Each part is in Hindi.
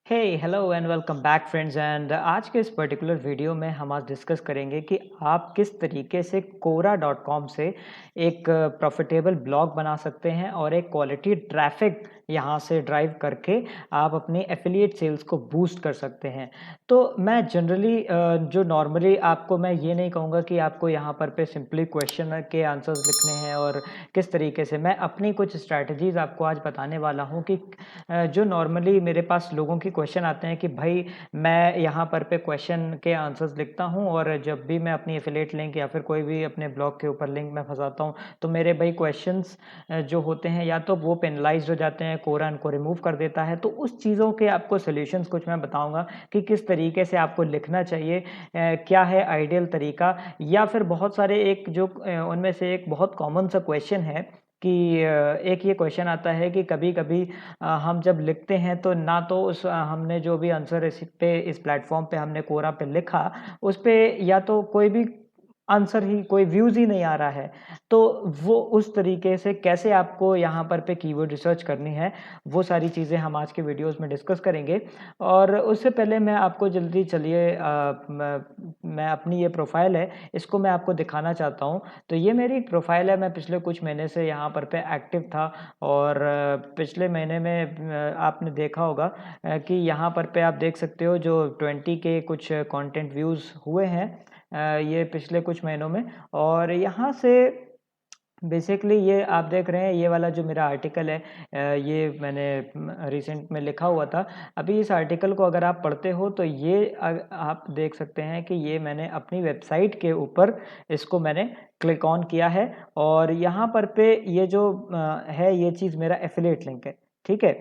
Hey hello and welcome back friends and आज के इस पर्टिकुलर वीडियो में हम आज डिस्कस करेंगे कि आप किस तरीके से quora.com से एक प्रॉफिटेबल ब्लॉग बना सकते हैं और एक क्वालिटी ट्रैफिक यहाँ से ड्राइव करके आप अपनी एफिलिएट सेल्स को बूस्ट कर सकते हैं। तो मैं जनरली जो नॉर्मली आपको मैं ये नहीं कहूँगा कि आपको यहाँ पर पे सिंपली क्वेश्चन के आंसर्स लिखने हैं और किस तरीके से मैं अपनी कुछ स्ट्रैटेजीज आपको आज बताने वाला हूँ कि जो नॉर्मली मेरे पास लोगों की क्वेश्चन आते हैं कि भाई मैं यहाँ पर पे क्वेश्चन के आंसर्स लिखता हूँ और जब भी मैं अपनी एफिलिएट लिंक या फिर कोई भी अपने ब्लॉग के ऊपर लिंक मैं फंसाता हूँ तो मेरे भाई क्वेश्चंस जो होते हैं या तो वो पेनलाइज्ड हो जाते हैं, कोरा इनको रिमूव कर देता है। तो उस चीज़ों के आपको सॉल्यूशंस कुछ मैं बताऊंगा कि किस तरीके से आपको लिखना चाहिए, क्या है आइडियल तरीका, या फिर बहुत सारे एक जो उनमें से एक बहुत कॉमन सा क्वेश्चन है कि एक ये क्वेश्चन आता है कि कभी-कभी हम जब लिखते हैं तो ना तो उस हमने जो भी आंसर इस प्लेटफ़ॉर्म पे हमने कोरा पे लिखा, उस पे या तो कोई भी आंसर ही कोई व्यूज़ ही नहीं आ रहा है। तो वो उस तरीके से कैसे आपको यहाँ पर पे कीवर्ड रिसर्च करनी है, वो सारी चीज़ें हम आज के वीडियोज़ में डिस्कस करेंगे। और उससे पहले मैं आपको जल्दी चलिए मैं अपनी ये प्रोफ़ाइल है, इसको मैं आपको दिखाना चाहता हूँ। तो ये मेरी प्रोफ़ाइल है, मैं पिछले कुछ महीने से यहाँ पर पे एक्टिव था और पिछले महीने में आपने देखा होगा कि यहाँ पर पे आप देख सकते हो जो 20 के कुछ कंटेंट व्यूज़ हुए हैं ये पिछले कुछ महीनों में। और यहाँ से बेसिकली ये आप देख रहे हैं, ये वाला जो मेरा आर्टिकल है ये मैंने रिसेंट में लिखा हुआ था। अभी इस आर्टिकल को अगर आप पढ़ते हो तो ये आप देख सकते हैं कि ये मैंने अपनी वेबसाइट के ऊपर इसको मैंने क्लिक ऑन किया है और यहाँ पर पे ये जो है ये चीज़ मेरा एफिलिएट लिंक है, ठीक है?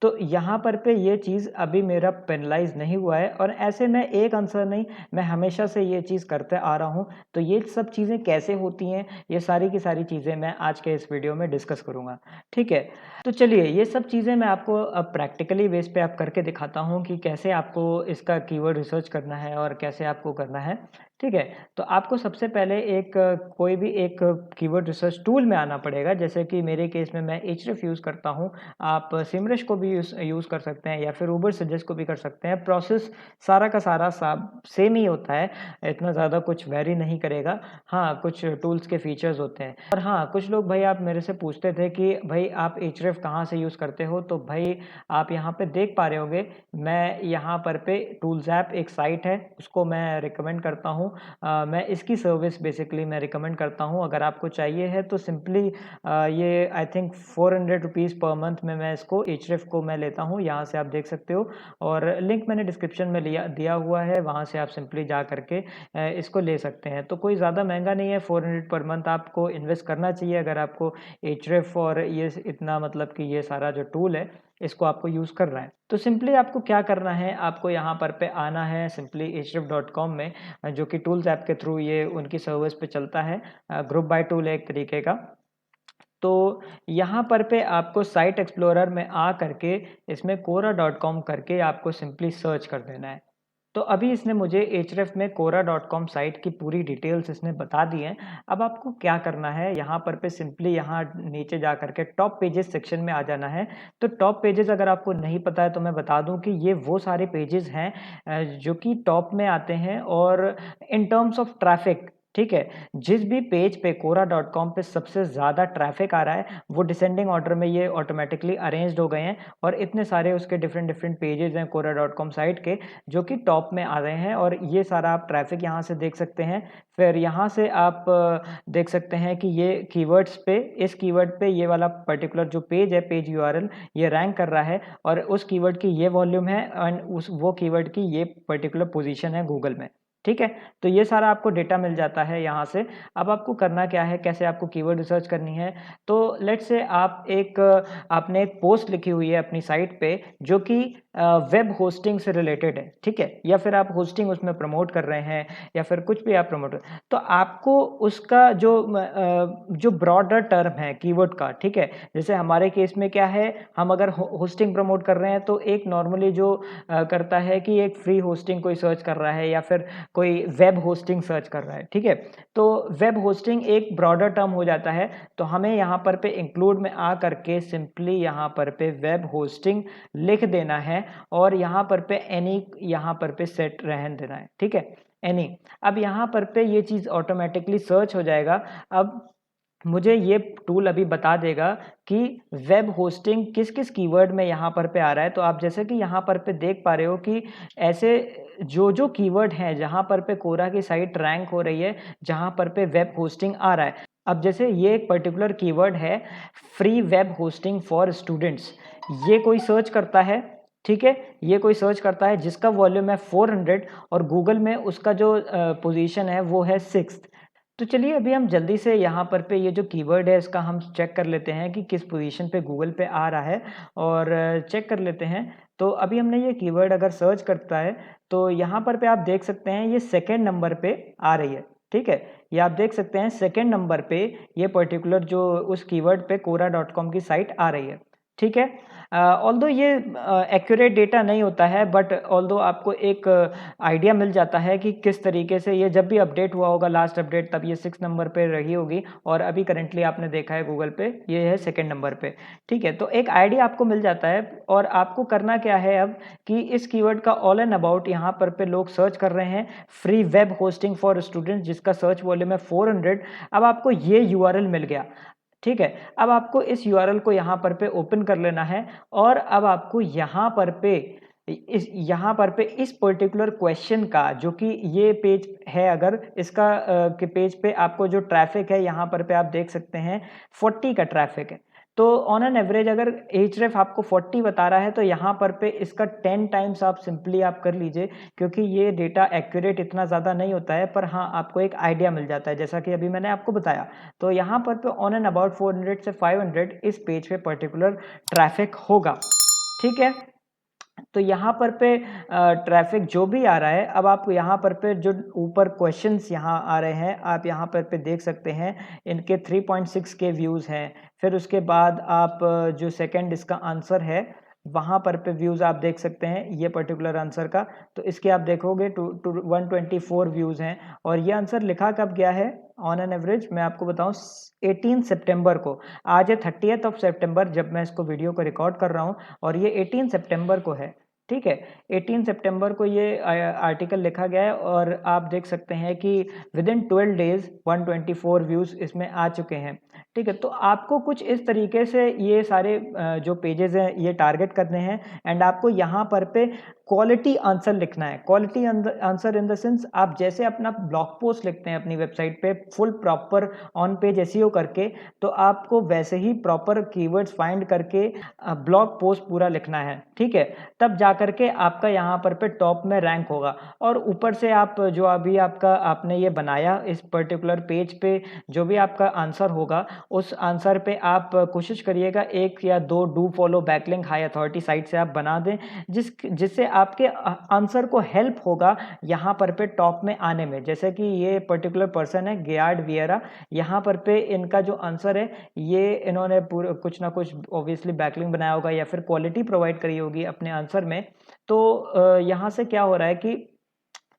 तो यहाँ पर पे ये चीज़ अभी मेरा पेनलाइज़ नहीं हुआ है और ऐसे में एक आंसर नहीं, मैं हमेशा से ये चीज़ करते आ रहा हूँ। तो ये सब चीज़ें कैसे होती हैं, ये सारी की सारी चीज़ें मैं आज के इस वीडियो में डिस्कस करूँगा, ठीक है? तो चलिए ये सब चीज़ें मैं आपको अब प्रैक्टिकली बेस पे आप करके दिखाता हूँ कि कैसे आपको इसका कीवर्ड रिसर्च करना है और कैसे आपको करना है, ठीक है? तो आपको सबसे पहले कोई भी एक कीवर्ड रिसर्च टूल में आना पड़ेगा। जैसे कि मेरे केस में मैं एhref यूज़ करता हूँ, आप सिमरश को भी यूज़ कर सकते हैं या फिर उबर सजेस्ट को भी कर सकते हैं। प्रोसेस सारा का सारा सेम ही होता है, इतना ज़्यादा कुछ वेरी नहीं करेगा। हाँ, कुछ टूल्स के फीचर्स होते हैं। और हाँ, कुछ लोग भाई आप मेरे से पूछते थे कि भाई आप एhref कहाँ से यूज़ करते हो? तो भाई आप यहाँ पे देख पा रहे होंगे, मैं यहाँ पर पे टूल्स ऐप एक साइट है, उसको मैं रिकमेंड करता हूँ। मैं इसकी सर्विस बेसिकली मैं रिकमेंड करता हूँ। अगर आपको चाहिए है तो सिंपली ये I think 400 rupees per month में मैं इसको एhref को मैं लेता हूँ, यहाँ से आप देख सकते हो और लिंक मैंने डिस्क्रिप्शन में दिया हुआ है, वहाँ से आप सिंपली जा करके इसको ले सकते हैं। तो कोई ज़्यादा महंगा नहीं है, 400 पर मंथ आपको इन्वेस्ट करना चाहिए अगर आपको एhref और ये इतना मतलब कि ये सारा जो टूल है इसको आपको यूज़ करना है। तो सिंपली आपको क्या करना है, आपको यहाँ पर पे आना है सिंपली ehref.com में, जो कि टूल्स ऐप के थ्रू ये उनकी सर्विस पे चलता है, ग्रुप बाय टूल है एक तरीके का। तो यहाँ पर पे आपको साइट एक्सप्लोरर में आ करके इसमें quora.com करके आपको सिंपली सर्च कर देना है। तो अभी इसने मुझे एhref में quora.com साइट की पूरी डिटेल्स इसने बता दी हैं। अब आपको क्या करना है, यहाँ पर पे सिंपली यहाँ नीचे जा करके टॉप पेजेस सेक्शन में आ जाना है। तो टॉप पेजेस अगर आपको नहीं पता है तो मैं बता दूँ कि ये वो सारे पेजेस हैं जो कि टॉप में आते हैं और इन टर्म्स ऑफ ट्रैफिक, ठीक है? जिस भी पेज पे quora.com पे सबसे ज़्यादा ट्रैफिक आ रहा है, वो डिसेंडिंग ऑर्डर में ये ऑटोमैटिकली अरेंज्ड हो गए हैं और इतने सारे उसके डिफरेंट पेजेज़ हैं quora.com साइट के, जो कि टॉप में आ रहे हैं और ये सारा आप ट्रैफिक यहाँ से देख सकते हैं। फिर यहाँ से आप देख सकते हैं कि ये कीवर्ड्स पे, इस कीवर्ड पे ये वाला पर्टिकुलर जो पेज है, पेज यूआरएल, ये रैंक कर रहा है और उस कीवर्ड की ये वॉल्यूम है एंड वो कीवर्ड की ये पर्टिकुलर पोजीशन है गूगल में, ठीक है? तो ये सारा आपको डेटा मिल जाता है यहाँ से। अब आपको करना क्या है, कैसे आपको कीवर्ड रिसर्च करनी है? तो लेट्स से आपने एक पोस्ट लिखी हुई है अपनी साइट पे जो कि वेब होस्टिंग से रिलेटेड है, ठीक है? या फिर आप होस्टिंग उसमें प्रमोट कर रहे हैं या फिर कुछ भी आप प्रमोट, तो आपको उसका जो ब्रॉडर टर्म है कीवर्ड का, ठीक है? जैसे हमारे केस में क्या है, हम अगर होस्टिंग प्रमोट कर रहे हैं तो एक नॉर्मली जो करता है कि एक फ्री होस्टिंग कोई सर्च कर रहा है या फिर कोई वेब होस्टिंग सर्च कर रहा है, ठीक है? तो वेब होस्टिंग एक ब्रॉडर टर्म हो जाता है, तो हमें यहाँ पर पे इंक्लूड में आ करके सिंपली यहाँ पर पे वेब होस्टिंग लिख देना है और यहाँ पर पे एनी यहाँ पर पे सेट रहने देना है, ठीक है? एनी। अब यहाँ पर पे ये चीज़ ऑटोमेटिकली सर्च हो जाएगा। अब मुझे ये टूल अभी बता देगा कि वेब होस्टिंग किस-किस कीवर्ड में यहाँ पर पे आ रहा है। तो आप जैसे कि यहाँ पर पे देख पा रहे हो कि ऐसे जो कीवर्ड हैं जहाँ पर पे कोरा की साइट रैंक हो रही है, जहाँ पर पे वेब होस्टिंग आ रहा है। अब जैसे ये एक पर्टिकुलर कीवर्ड है free web hosting for students, ये कोई सर्च करता है, ठीक है? ये कोई सर्च करता है जिसका वॉल्यूम है 400 और गूगल में उसका जो पोज़ीशन है वो है 6th। तो चलिए अभी हम जल्दी से यहाँ पर पे ये जो कीवर्ड है इसका हम चेक कर लेते हैं कि किस पोजीशन पे गूगल पे आ रहा है और चेक कर लेते हैं। तो अभी हमने ये कीवर्ड अगर सर्च करता है तो यहाँ पर पे आप देख सकते हैं ये सेकंड नंबर पे आ रही है, ठीक है? ये आप देख सकते हैं सेकंड नंबर पे ये पर्टिकुलर जो उस कीवर्ड पे quora.com की साइट आ रही है, ठीक है? ऑल्दो ये एक्यूरेट डेटा नहीं होता है बट ऑल्दो आपको एक आइडिया मिल जाता है कि किस तरीके से ये जब भी अपडेट हुआ होगा लास्ट अपडेट तब ये 6 नंबर पे रही होगी और अभी करंटली आपने देखा है गूगल पे ये है सेकंड नंबर पे, ठीक है? तो एक आइडिया आपको मिल जाता है और आपको करना क्या है अब कि इस कीवर्ड का ऑल एंड अबाउट यहाँ पर पे लोग सर्च कर रहे हैं free web hosting for students जिसका सर्च वॉल्यूम है 400। अब आपको ये यूआरएल मिल गया, ठीक है? अब आपको इस यूआरएल को यहाँ पर पे ओपन कर लेना है और अब आपको यहाँ पर पे यहाँ पर पे इस पर्टिकुलर क्वेश्चन का जो कि ये पेज है अगर इसका के पेज पे आपको जो ट्रैफिक है यहाँ पर पे आप देख सकते हैं 40 का ट्रैफिक है। तो ऑन एन एवरेज अगर href आपको 40 बता रहा है तो यहाँ पर पे इसका 10 टाइम्स आप सिंपली आप कर लीजिए क्योंकि ये डेटा एक्यूरेट इतना ज़्यादा नहीं होता है पर हाँ आपको एक आइडिया मिल जाता है जैसा कि अभी मैंने आपको बताया। तो यहाँ पर पे ऑन एंड अबाउट 400 से 500 इस पेज पे पर्टिकुलर ट्रैफिक होगा, ठीक है? तो यहाँ पर पे ट्रैफिक जो भी आ रहा है अब आप यहाँ पर पे जो ऊपर क्वेश्चंस यहाँ आ रहे हैं आप यहाँ पर पे देख सकते हैं इनके 3.6 के व्यूज़ हैं। फिर उसके बाद आप जो सेकंड इसका आंसर है वहाँ पर पे व्यूज़ आप देख सकते हैं ये पर्टिकुलर आंसर का। तो इसके आप देखोगे 124 व्यूज़ हैं और ये आंसर लिखा कब गया है ऑन एन एवरेज मैं आपको बताऊँ 18 सितंबर को। आज है 30th ऑफ सितंबर जब मैं इसको वीडियो को रिकॉर्ड कर रहा हूँ और ये 18 सितंबर को है, ठीक है? 18 सितंबर को ये आर्टिकल लिखा गया है और आप देख सकते हैं कि विदिन 12 डेज़ 124 व्यूज़ इसमें आ चुके हैं, ठीक है? तो आपको कुछ इस तरीके से ये सारे जो पेजेज़ हैं ये टारगेट करने हैं एंड आपको यहाँ पर पे क्वालिटी आंसर लिखना है। Quality answer in the sense आप जैसे अपना ब्लॉग पोस्ट लिखते हैं अपनी वेबसाइट पे full proper on page SEO करके तो आपको वैसे ही प्रॉपर कीवर्ड्स फाइंड करके ब्लॉग पोस्ट पूरा लिखना है, ठीक है? तब जा करके आपका यहाँ पर पे टॉप में रैंक होगा और ऊपर से आप जो अभी आपने ये बनाया इस पर्टिकुलर पेज पे जो भी आपका आंसर होगा उस आंसर पे आप कोशिश करिएगा 1 या 2 do follow backlink high authority site से आप बना दें जिससे आपके आंसर को हेल्प होगा यहाँ पर पे टॉप में आने में। जैसे कि ये पर्टिकुलर पर्सन है गेयार्ड वियरा, यहाँ पर पे इनका जो आंसर है ये इन्होंने पूरा कुछ ना कुछ ऑब्वियसली बैकलिंक बनाया होगा या फिर क्वालिटी प्रोवाइड करी होगी अपने आंसर में। तो यहाँ से क्या हो रहा है कि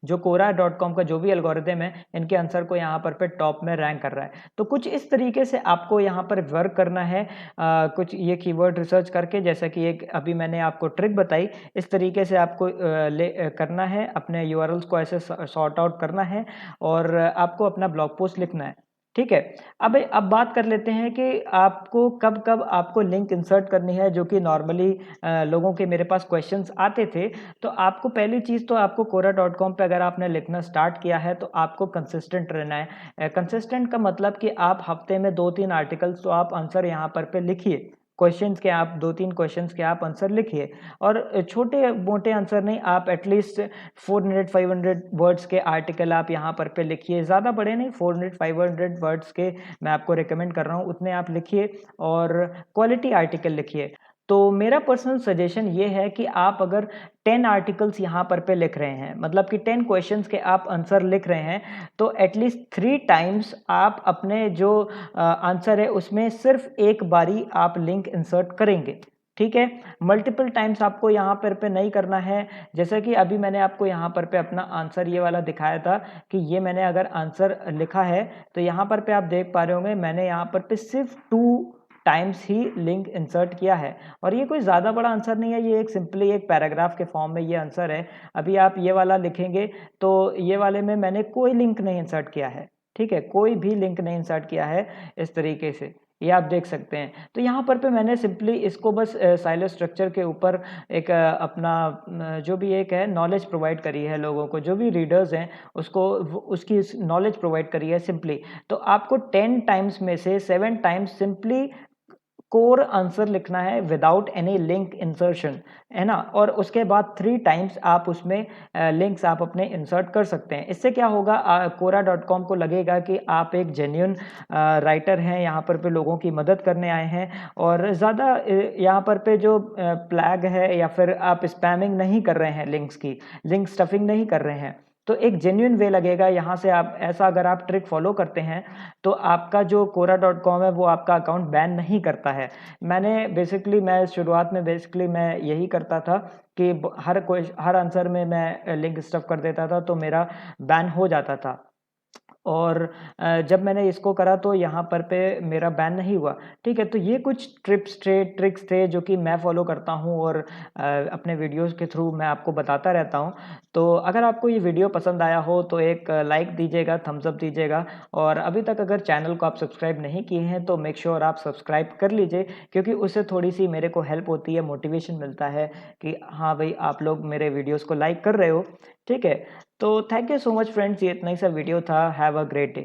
जो quora.com का जो भी एल्गोरिदम है इनके आंसर को यहाँ पर पे टॉप में रैंक कर रहा है। तो कुछ इस तरीके से आपको यहाँ पर वर्क करना है कुछ ये कीवर्ड रिसर्च करके जैसा कि एक अभी मैंने आपको ट्रिक बताई इस तरीके से आपको करना है अपने यूआरएल्स को ऐसे सॉर्ट आउट करना है और आपको अपना ब्लॉग पोस्ट लिखना है, ठीक है? अब बात कर लेते हैं कि आपको कब-कब आपको लिंक इंसर्ट करनी है जो कि नॉर्मली लोगों के मेरे पास क्वेश्चंस आते थे। तो आपको पहली चीज़ तो आपको quora.com पे अगर आपने लिखना स्टार्ट किया है तो आपको कंसिस्टेंट रहना है। कंसिस्टेंट का मतलब कि आप हफ्ते में 2-3 आर्टिकल्स तो आप आंसर यहाँ पर पे लिखिए। क्वेश्चंस के आप 2-3 क्वेश्चंस के आप आंसर लिखिए और छोटे-मोटे आंसर नहीं आप एटलीस्ट 400-500 वर्ड्स के आर्टिकल आप यहाँ पर पे लिखिए। ज़्यादा बड़े नहीं 400-500 वर्ड्स के मैं आपको रिकमेंड कर रहा हूँ उतने आप लिखिए और क्वालिटी आर्टिकल लिखिए। तो मेरा पर्सनल सजेशन ये है कि आप अगर 10 आर्टिकल्स यहाँ पर पे लिख रहे हैं मतलब कि 10 क्वेश्चंस के आप आंसर लिख रहे हैं तो एटलीस्ट 3 टाइम्स आप अपने जो आंसर है उसमें सिर्फ एक बारी आप लिंक इंसर्ट करेंगे, ठीक है? मल्टीपल टाइम्स आपको यहाँ पर पे नहीं करना है, जैसा कि अभी मैंने आपको यहाँ पर पे अपना आंसर ये वाला दिखाया था कि ये मैंने अगर आंसर लिखा है, तो यहाँ पर पे आप देख पा रहे होंगे मैंने यहाँ पर पे सिर्फ़ 2 टाइम्स ही लिंक इंसर्ट किया है और ये कोई ज़्यादा बड़ा आंसर नहीं है, ये एक सिंपली एक पैराग्राफ के फॉर्म में ये आंसर है। अभी आप ये वाला लिखेंगे, तो ये वाले में मैंने कोई लिंक नहीं इंसर्ट किया है, ठीक है? कोई भी लिंक नहीं इंसर्ट किया है इस तरीके से। ये आप देख सकते हैं। तो यहाँ पर पे मैंने सिंपली इसको बस साइलो स्ट्रक्चर के ऊपर एक अपना जो भी एक है नॉलेज प्रोवाइड करी है लोगों को, जो भी रीडर्स हैं उसको उसकी नॉलेज प्रोवाइड करी है सिंपली। तो आपको 10 टाइम्स में से 7 टाइम्स सिंपली कोर आंसर लिखना है विदाउट एनी लिंक इंसर्शन, है ना? और उसके बाद 3 टाइम्स आप उसमें लिंक्स आप अपने इंसर्ट कर सकते हैं। इससे क्या होगा quora.com को लगेगा कि आप एक जेन्युइन राइटर हैं, यहाँ पर पे लोगों की मदद करने आए हैं और ज़्यादा यहाँ पर पे जो फ्लैग है या फिर आप स्पैमिंग नहीं कर रहे हैं लिंक्स की, लिंक स्टफिंग नहीं कर रहे हैं। तो एक जेन्युइन वे लगेगा यहाँ से आप ऐसा अगर आप ट्रिक फ़ॉलो करते हैं, तो आपका जो quora.com है वो आपका अकाउंट बैन नहीं करता है। मैं शुरुआत में बेसिकली मैं यही करता था कि हर आंसर में मैं लिंक स्टफ़ कर देता था, तो मेरा बैन हो जाता था। और जब मैंने इसको करा तो यहाँ पर पे मेरा बैन नहीं हुआ, ठीक है? तो ये कुछ ट्रिक्स थे जो कि मैं फ़ॉलो करता हूँ और अपने वीडियोज़ के थ्रू मैं आपको बताता रहता हूँ। तो अगर आपको ये वीडियो पसंद आया हो तो एक लाइक दीजिएगा, थम्स अप दीजिएगा और अभी तक अगर चैनल को आप सब्सक्राइब नहीं किए हैं तो मेक श्योर आप सब्सक्राइब कर लीजिए क्योंकि उससे थोड़ी-सी मेरे को हेल्प होती है, मोटिवेशन मिलता है कि हाँ भाई, आप लोग मेरे वीडियोज़ को लाइक कर रहे हो, ठीक है? तो thank you so much friends, ये इतना ही सा वीडियो था। Have a great day.